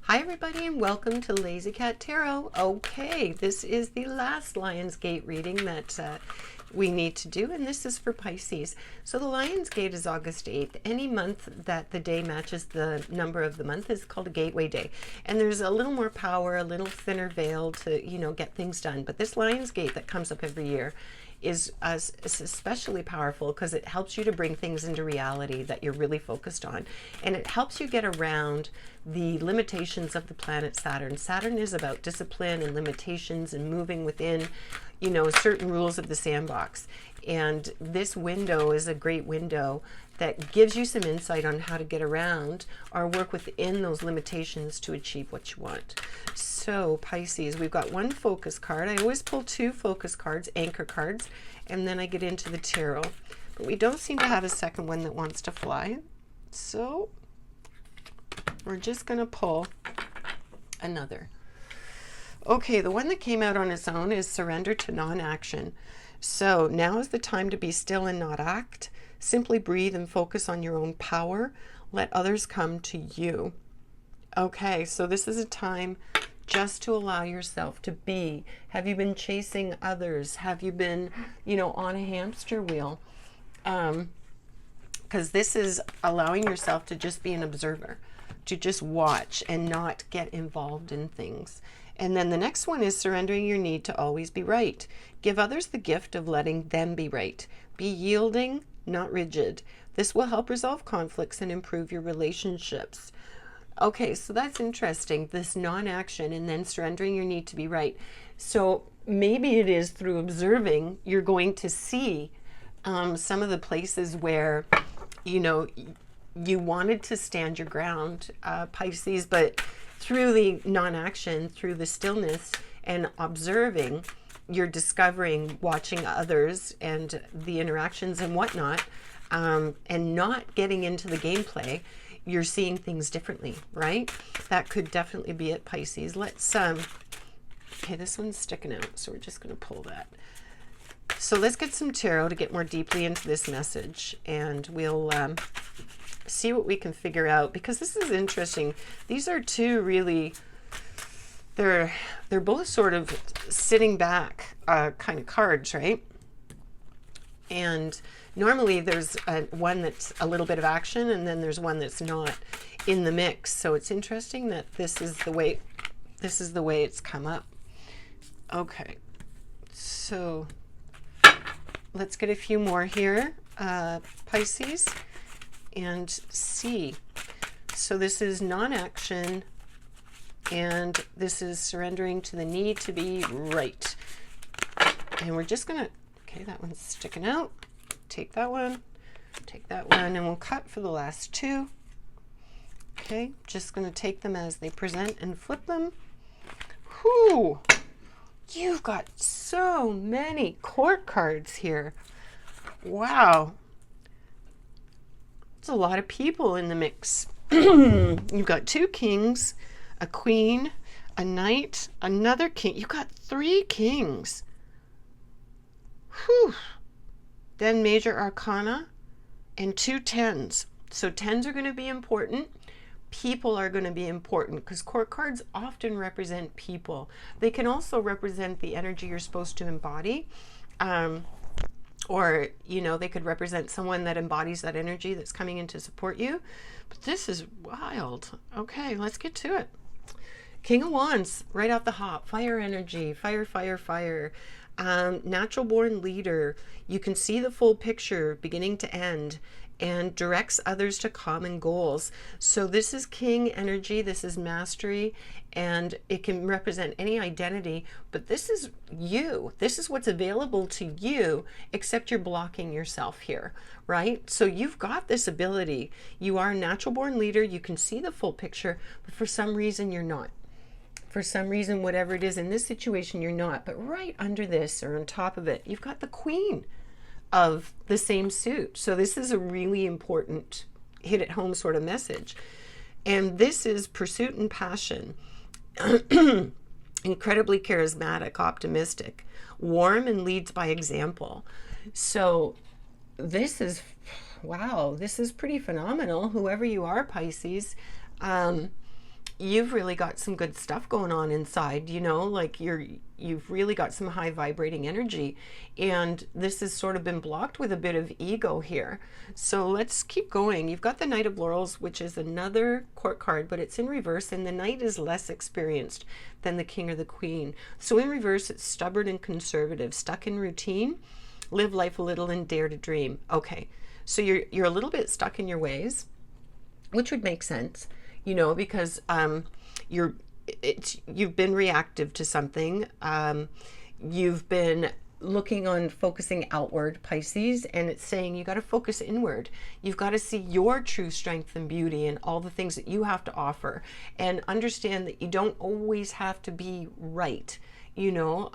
Hi everybody and welcome to Lazy Cat Tarot. Okay, this is the last Lionsgate reading that we need to do, and this is for Pisces. So the Lionsgate is August 8th. Any month that the day matches the number of the month is called a gateway day. And there's a little more power, a little thinner veil to, get things done. But this Lionsgate that comes up every year is especially powerful because it helps you to bring things into reality that you're really focused on. And it helps you get around the limitations of the planet Saturn. Saturn is about discipline and limitations and moving within, certain rules of the sandbox. And this window is a great window that gives you some insight on how to get around or work within those limitations to achieve what you want. So Pisces, we've got one focus card. I always pull two focus cards, anchor cards, and then I get into the tarot. But we don't seem to have a second one that wants to fly. So we're just going to pull another. Okay, the one that came out on its own is surrender to non-action. So now is the time to be still and not act. Simply breathe and focus on your own power. Let others come to you. Okay, so this is a time just to allow yourself to be. Have you been chasing others? Have you been, on a hamster wheel? Because this is allowing yourself to just be an observer, to just watch and not get involved in things. And then the next one is surrendering your need to always be right. Give others the gift of letting them be right. Be yielding, not rigid. This will help resolve conflicts and improve your relationships. Okay, so that's interesting, this non-action and then surrendering your need to be right. So maybe it is through observing you're going to see some of the places where, you wanted to stand your ground, Pisces, but through the non-action, through the stillness and observing, you're discovering, watching others and the interactions and whatnot, and not getting into the gameplay, you're seeing things differently, right? That could definitely be it, Pisces. Let's, okay, this one's sticking out, so we're just going to pull that. So let's get some tarot to get more deeply into this message, and we'll see what we can figure out, because this is interesting. These are two really, they're both sort of sitting back kind of cards, right? And normally there's one that's a little bit of action, and then there's one that's not in the mix. So it's interesting that this is the way it's come up. Okay, so let's get a few more here, Pisces, and see. So this is non-action, and this is surrendering to the need to be right. And we're just gonna, okay, that one's sticking out. Take that one, and we'll cut for the last two. Okay, just gonna take them as they present and flip them. Whew, you've got so many court cards here. Wow. It's a lot of people in the mix. You've got two kings, a queen, a knight, another king. You've got three kings. Whew. Then major arcana and two tens. So tens are going to be important. People are going to be important because court cards often represent people. They can also represent the energy you're supposed to embody. Or, they could represent someone that embodies that energy that's coming in to support you. But this is wild. Okay, let's get to it. King of Wands, right off the hop. Fire energy, fire, fire, fire. Natural born leader. You can see the full picture beginning to end, and directs others to common goals. So this is king energy, this is mastery, and it can represent any identity, but this is you. This is what's available to you, except you're blocking yourself here, right? So you've got this ability. You are a natural born leader, you can see the full picture, but for some reason you're not. For some reason, whatever it is in this situation, you're not. But right under this, or on top of it, you've got the queen of the same suit. So this is a really important hit at home sort of message. And this is pursuit and passion. Incredibly charismatic, optimistic, warm, and leads by example. So this is, wow, this is pretty phenomenal. Whoever you are, Pisces, you've really got some good stuff going on inside, you know, like you've really got some high vibrating energy, and this has sort of been blocked with a bit of ego here. So let's keep going. You've got the Knight of Laurels, which is another court card, but it's in reverse, and the Knight is less experienced than the King or the Queen. So in reverse, it's stubborn and conservative, stuck in routine, live life a little and dare to dream. Okay, so you're a little bit stuck in your ways, which would make sense, you know, because you've been reactive to something. You've been looking on focusing outward, Pisces, and it's saying you got to focus inward. You've got to see your true strength and beauty and all the things that you have to offer, and understand that you don't always have to be right. You know,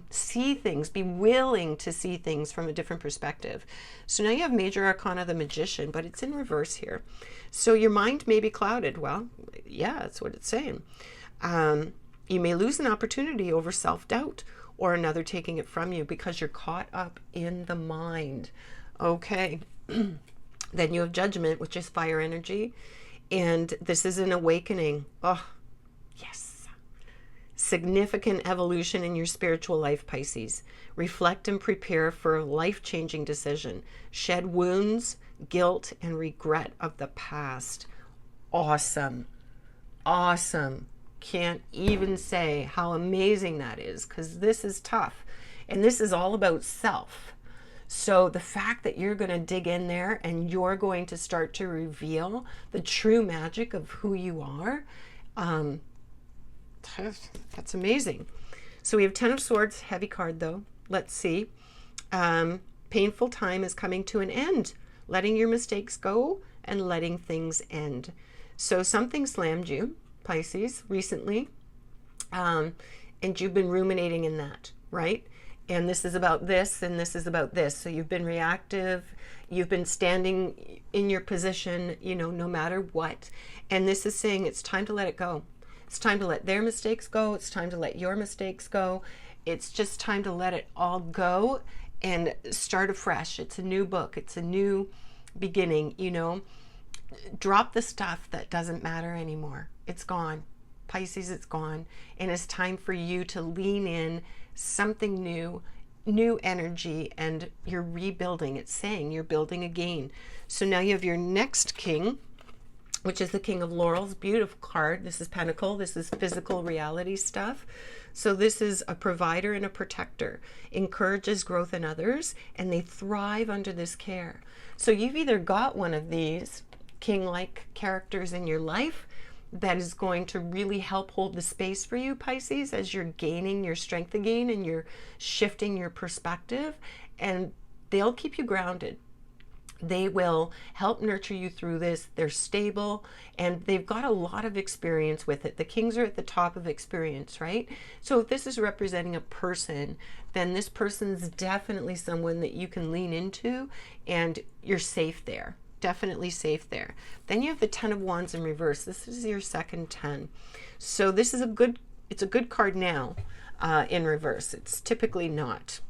see things, be willing to see things from a different perspective. So now you have Major Arcana, the Magician, but it's in reverse here. So your mind may be clouded. Well, yeah, that's what it's saying. You may lose an opportunity over self-doubt or another taking it from you because you're caught up in the mind. Okay. Then you have Judgment, which is fire energy. And this is an awakening. Oh, yes. Significant evolution in your spiritual life, Pisces. Reflect and prepare for a life-changing decision. Shed wounds, guilt, and regret of the past. Awesome. Awesome. Can't even say how amazing that is, because this is tough. And this is all about self. So the fact that you're going to dig in there and you're going to start to reveal the true magic of who you are, that's amazing. So we have Ten of Swords, heavy card though. Let's see. Painful time is coming to an end. Letting your mistakes go and letting things end. So something slammed you, Pisces, recently, and you've been ruminating in that, right? And this is about this, and this is about this. So you've been reactive, you've been standing in your position, you know, no matter what. And this is saying it's time to let it go. It's time to let their mistakes go. It's time to let your mistakes go. It's just time to let it all go and start afresh. It's a new book. It's a new beginning, you know. Drop the stuff that doesn't matter anymore. It's gone. Pisces, it's gone. And it's time for you to lean in something new, new energy, and you're rebuilding. It's saying you're building again. So now you have your next king, which is the King of Laurels. Beautiful card. This is Pentacle. This is physical reality stuff. So this is a provider and a protector. Encourages growth in others, and they thrive under this care. So you've either got one of these king-like characters in your life that is going to really help hold the space for you, Pisces, as you're gaining your strength again and you're shifting your perspective, and they'll keep you grounded. They will help nurture you through this. They're stable and they've got a lot of experience with it. The kings are at the top of experience, right? So if this is representing a person, then this person's definitely someone that you can lean into and you're safe there. Definitely safe there. Then you have the Ten of Wands in reverse. This is your second 10. So this is it's a good card now in reverse. It's typically not.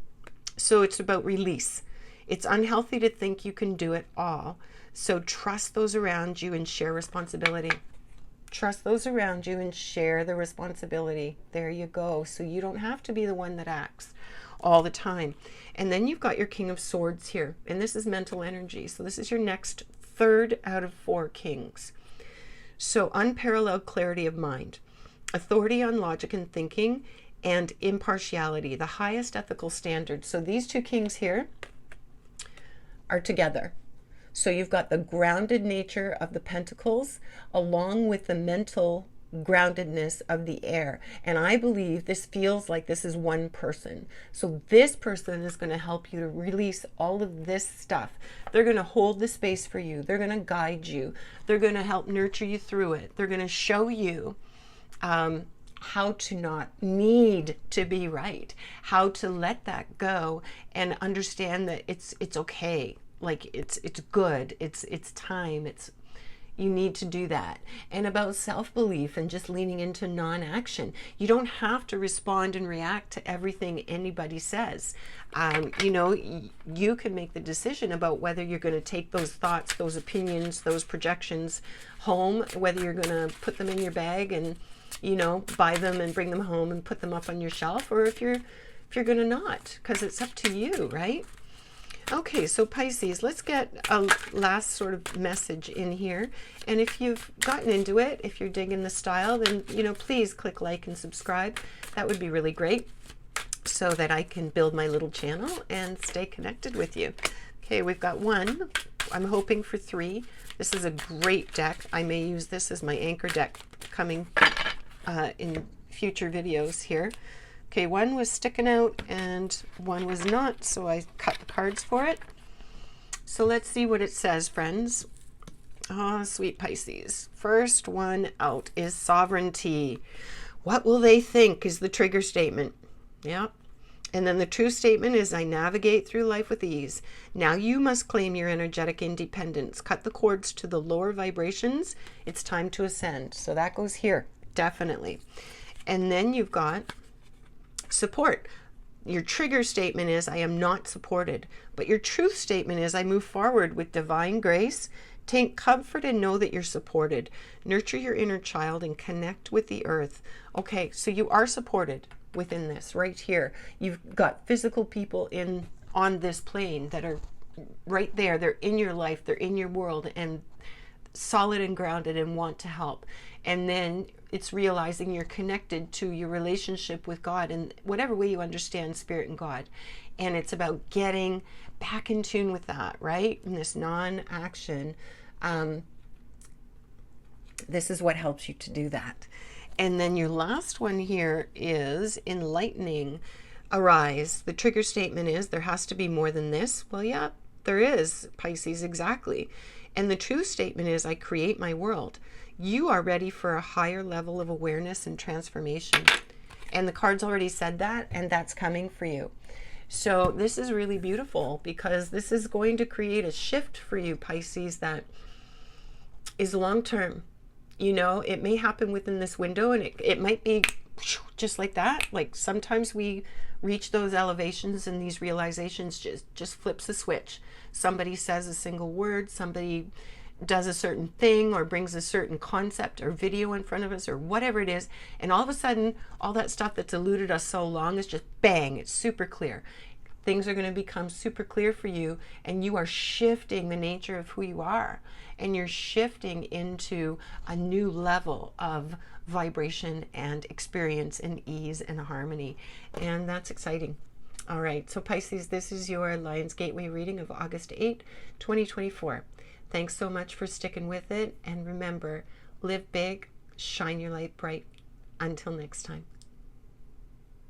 So it's about release. It's unhealthy to think you can do it all. So trust those around you and share responsibility. Trust those around you and share the responsibility. There you go. So you don't have to be the one that acts all the time. And then you've got your King of Swords here. And this is mental energy. So this is your next third out of 4 kings. So unparalleled clarity of mind, authority on logic and thinking, and impartiality, the highest ethical standard. So these 2 kings here are together. So you've got the grounded nature of the pentacles along with the mental groundedness of the air. And I believe this feels like this is one person. So this person is going to help you to release all of this stuff. They're going to hold the space for you. They're going to guide you. They're going to help nurture you through it. They're going to show you how to not need to be right, how to let that go and understand that it's okay. Like it's good. It's time. It's, you need to do that. And about self-belief and just leaning into non-action. You don't have to respond and react to everything anybody says. You know, you can make the decision about whether you're going to take those thoughts, those opinions, those projections home, whether you're going to put them in your bag and, you know, buy them and bring them home and put them up on your shelf, or if you're going to not, because it's up to you, right? Okay, so Pisces, let's get a last sort of message in here. And if you've gotten into it, if you're digging the style, then, you know, please click like and subscribe. That would be really great, so that I can build my little channel and stay connected with you. Okay, we've got 1. I'm hoping for 3. This is a great deck. I may use this as my anchor deck coming in future videos here. Okay, 1 was sticking out and 1 was not, so I cut the cards for it. So let's see what it says, friends. Oh, sweet Pisces. First one out is sovereignty. What will they think is the trigger statement. Yeah. And then the true statement is, I navigate through life with ease. Now you must claim your energetic independence. Cut the cords to the lower vibrations. It's time to ascend. So that goes here, definitely. And then you've got support. Your trigger statement is, I am not supported. But your truth statement is, I move forward with divine grace. Take comfort and know that you're supported. Nurture your inner child and connect with the earth. Okay, so you are supported within this right here. You've got physical people on this plane that are right there. They're in your life. They're in your world and solid and grounded and want to help. And then it's realizing you're connected to your relationship with God in whatever way you understand spirit and God. And it's about getting back in tune with that, right? In this non-action, this is what helps you to do that. And then your last one here is enlightening. Arise. The trigger statement is, there has to be more than this. Well, yeah, there is, Pisces, exactly. And the true statement is, I create my world. You are ready for a higher level of awareness and transformation. And the cards already said that, and that's coming for you. So this is really beautiful, because this is going to create a shift for you, Pisces, that is long-term. You know, it may happen within this window, and it might be just like that. Like sometimes we reach those elevations and these realizations just flips a switch. Somebody says a single word, somebody does a certain thing or brings a certain concept or video in front of us or whatever it is, and all of a sudden all that stuff that's eluded us so long is just bang, it's super clear. Things are going to become super clear for you, and you are shifting the nature of who you are, and you're shifting into a new level of vibration and experience and ease and harmony, and that's exciting. All right, so Pisces, this is your Lions Gateway reading of August 8, 2024. Thanks so much for sticking with it, and remember, live big, shine your light bright. Until next time.